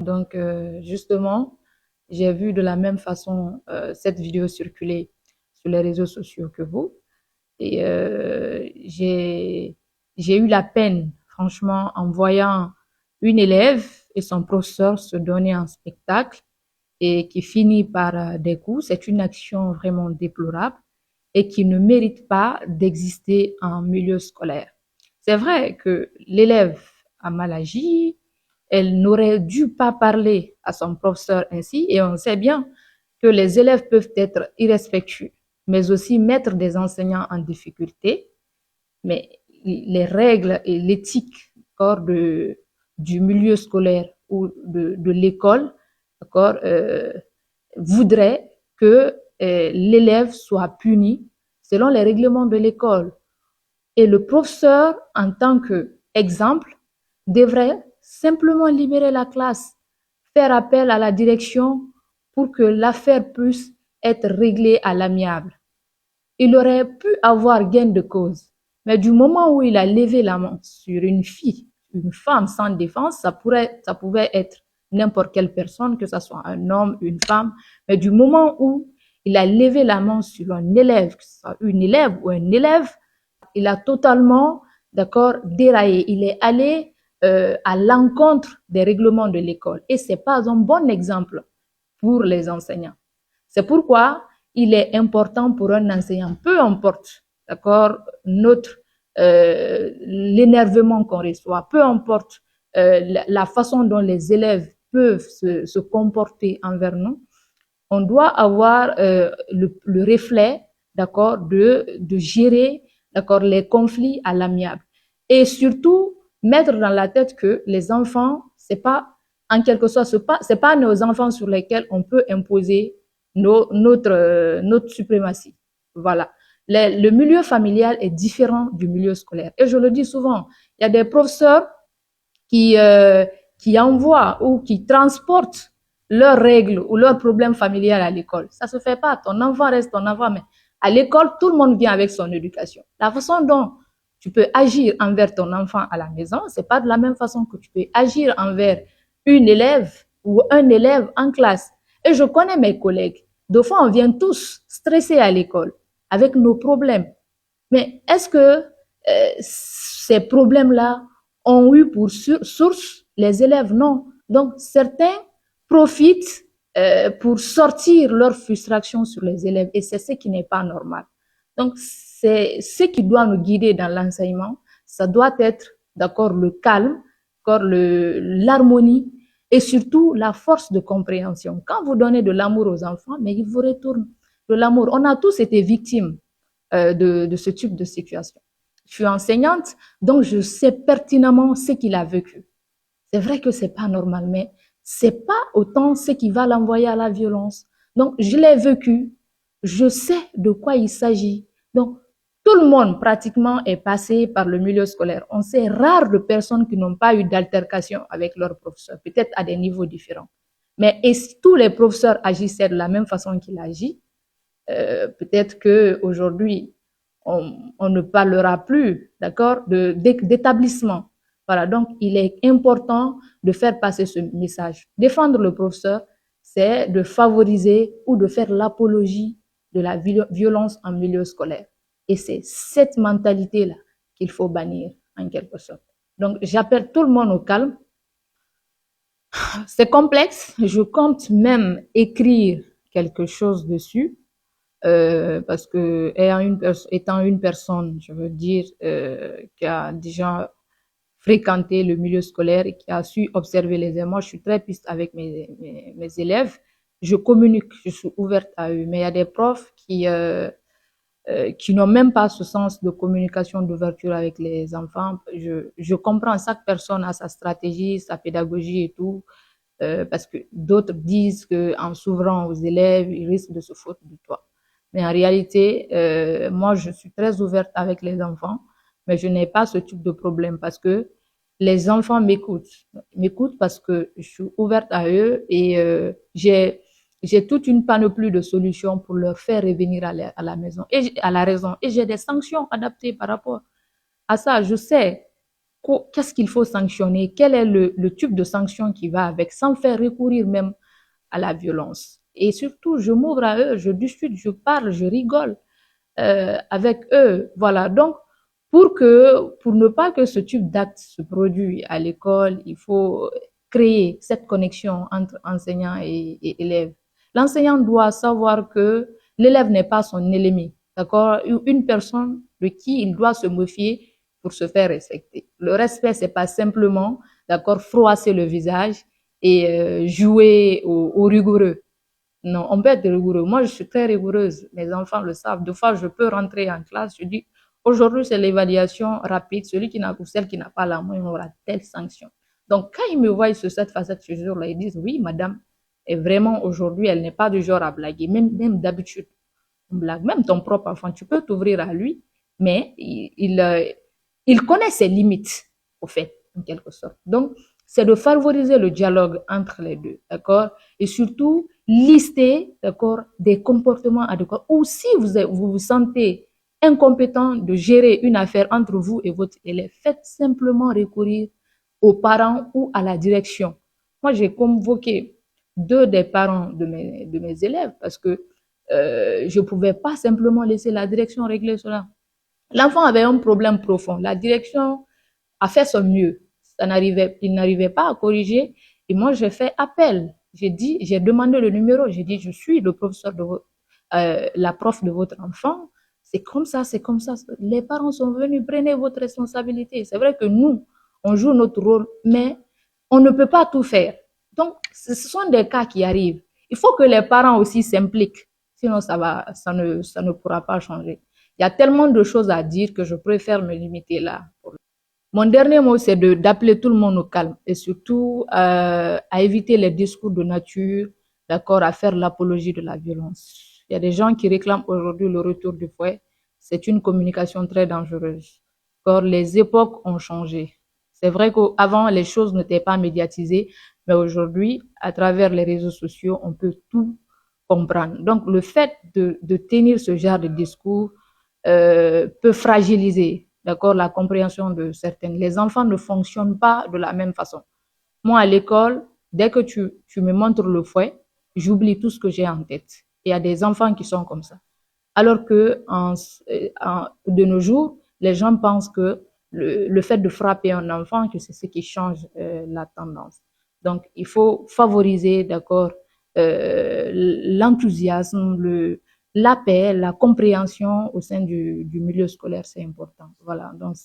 Donc, justement, j'ai vu de la même façon cette vidéo circuler sur les réseaux sociaux que vous. Et j'ai eu la peine, franchement, en voyant une élève et son professeur se donner un spectacle et qui finit par des coups. C'est une action vraiment déplorable et qui ne mérite pas d'exister en milieu scolaire. C'est vrai que l'élève a mal agi, elle n'aurait dû pas parler à son professeur ainsi, et on sait bien que les élèves peuvent être irrespectueux, mais aussi mettre des enseignants en difficulté. Mais les règles et l'éthique du milieu scolaire ou de l'école voudrait que l'élève soit puni selon les règlements de l'école. Et le professeur, en tant qu'exemple, devrait simplement libérer la classe, faire appel à la direction pour que l'affaire puisse être réglée à l'amiable. Il aurait pu avoir gain de cause. Mais du moment où il a levé la main sur une fille, une femme sans défense, ça pouvait être n'importe quelle personne, que ce soit un homme, une femme. Mais du moment où il a levé la main sur un élève, que ce soit une élève ou un élève, il a totalement, d'accord, déraillé. Il est allé à l'encontre des règlements de l'école. Et c'est pas un bon exemple pour les enseignants. C'est pourquoi il est important pour un enseignant, peu importe, d'accord, l'énervement qu'on reçoit, peu importe la façon dont les élèves peuvent se comporter envers nous, on doit avoir le reflet, d'accord, de gérer, d'accord, les conflits à l'amiable. Et surtout, mettre dans la tête que les enfants, c'est pas, en quelque sorte, c'est pas nos enfants sur lesquels on peut imposer notre suprématie. Voilà. Le milieu familial est différent du milieu scolaire. Et je le dis souvent, il y a des professeurs qui, euh, qui envoient ou qui transportent leurs règles ou leurs problèmes familiaux à l'école. Ça se fait pas. Ton enfant reste ton enfant, mais à l'école, tout le monde vient avec son éducation. La façon dont tu peux agir envers ton enfant à la maison, c'est pas de la même façon que tu peux agir envers une élève ou un élève en classe. Et je connais mes collègues. Des fois, on vient tous stressés à l'école avec nos problèmes. Mais est-ce que ces problèmes-là ont eu pour source les élèves? Non. Donc, certains profitent pour sortir leur frustration sur les élèves et c'est ce qui n'est pas normal. Donc, c'est ce qui doit nous guider dans l'enseignement. Ça doit être, d'accord, le calme, d'accord, l'harmonie et surtout la force de compréhension. Quand vous donnez de l'amour aux enfants, mais ils vous retournent de l'amour. On a tous été victimes de ce type de situation. Je suis enseignante, donc je sais pertinemment ce qu'il a vécu. C'est vrai que c'est pas normal, mais c'est pas autant ce qui va l'envoyer à la violence. Donc, je l'ai vécu. Je sais de quoi il s'agit. Donc, tout le monde pratiquement est passé par le milieu scolaire. On sait rare de personnes qui n'ont pas eu d'altercation avec leurs professeurs, peut-être à des niveaux différents. Mais et si tous les professeurs agissaient de la même façon qu'il agit, peut-être que aujourd'hui on ne parlera plus, d'accord, d'établissement. Voilà, donc il est important de faire passer ce message. Défendre le professeur, c'est de favoriser ou de faire l'apologie de la violence en milieu scolaire. Et c'est cette mentalité-là qu'il faut bannir en quelque sorte. Donc j'appelle tout le monde au calme. C'est complexe. Je compte même écrire quelque chose dessus parce que étant une personne, je veux dire, qui a déjà fréquenté le milieu scolaire et qui a su observer les élèves. Moi, je suis très piste avec mes élèves. Je communique, je suis ouverte à eux. Mais il y a des profs qui n'ont même pas ce sens de communication, d'ouverture avec les enfants. Je comprends, chaque personne a sa stratégie, sa pédagogie et tout, parce que d'autres disent qu'en s'ouvrant aux élèves, ils risquent de se foutre de toi. Mais en réalité, moi, je suis très ouverte avec les enfants, mais je n'ai pas ce type de problème parce que les enfants m'écoutent parce que je suis ouverte à eux et j'ai toute une panoplie de solutions pour leur faire revenir à la maison et à la raison. Et j'ai des sanctions adaptées par rapport à ça. Je sais qu'est-ce qu'il faut sanctionner, quel est le type de sanction qui va avec, sans faire recourir même à la violence. Et surtout, je m'ouvre à eux, je discute, je parle, je rigole avec eux. Voilà. Donc, pour ne pas que ce type d'acte se produise à l'école, il faut créer cette connexion entre enseignant et élève. L'enseignant doit savoir que l'élève n'est pas son ennemi, d'accord? Une personne de qui il doit se méfier pour se faire respecter. Le respect, c'est pas simplement, d'accord, froisser le visage et jouer au rigoureux. Non, on peut être rigoureux. Moi, je suis très rigoureuse. Mes enfants le savent. Des fois, je peux rentrer en classe. Je dis, aujourd'hui, c'est l'évaluation rapide. Celui qui n'a ou celle qui n'a pas la main, il aura telle sanction. Donc, quand ils me voient sur cette facette ce jour-là, ils disent, oui, madame, et vraiment, aujourd'hui, elle n'est pas du genre à blaguer. Même d'habitude, on blague. Même ton propre enfant, tu peux t'ouvrir à lui, mais il connaît ses limites, au fait, en quelque sorte. Donc, c'est de favoriser le dialogue entre les deux, d'accord? Et surtout, lister, d'accord, des comportements adéquats. Ou si vous vous sentez incompétent de gérer une affaire entre vous et votre élève, faites simplement recourir aux parents ou à la direction. Moi, j'ai convoqué deux des parents de mes élèves parce que je ne pouvais pas simplement laisser la direction régler cela. L'enfant avait un problème profond. La direction a fait son mieux. Il n'arrivait pas à corriger. Et moi, j'ai fait appel. J'ai demandé le numéro. J'ai dit, je suis le professeur la prof de votre enfant. C'est comme ça, c'est comme ça. Les parents sont venus, prenez votre responsabilité. C'est vrai que nous, on joue notre rôle, mais on ne peut pas tout faire. Donc, ce sont des cas qui arrivent. Il faut que les parents aussi s'impliquent. Sinon, ça ne pourra pas changer. Il y a tellement de choses à dire que je préfère me limiter là. Mon dernier mot, c'est d'appeler tout le monde au calme et surtout à éviter les discours de nature, d'accord, à faire l'apologie de la violence. Il y a des gens qui réclament aujourd'hui le retour du fouet. C'est une communication très dangereuse. Or, les époques ont changé. C'est vrai qu'avant, les choses n'étaient pas médiatisées, mais aujourd'hui, à travers les réseaux sociaux, on peut tout comprendre. Donc, le fait de tenir ce genre de discours peut fragiliser, d'accord, la compréhension de certaines. Les enfants ne fonctionnent pas de la même façon. Moi, à l'école, dès que tu me montres le fouet, j'oublie tout ce que j'ai en tête. Il y a des enfants qui sont comme ça. Alors que de nos jours, les gens pensent que le fait de frapper un enfant, que c'est ce qui change la tendance. Donc, il faut favoriser, d'accord, l'enthousiasme, la paix, la compréhension au sein du milieu scolaire, c'est important. Voilà. Donc,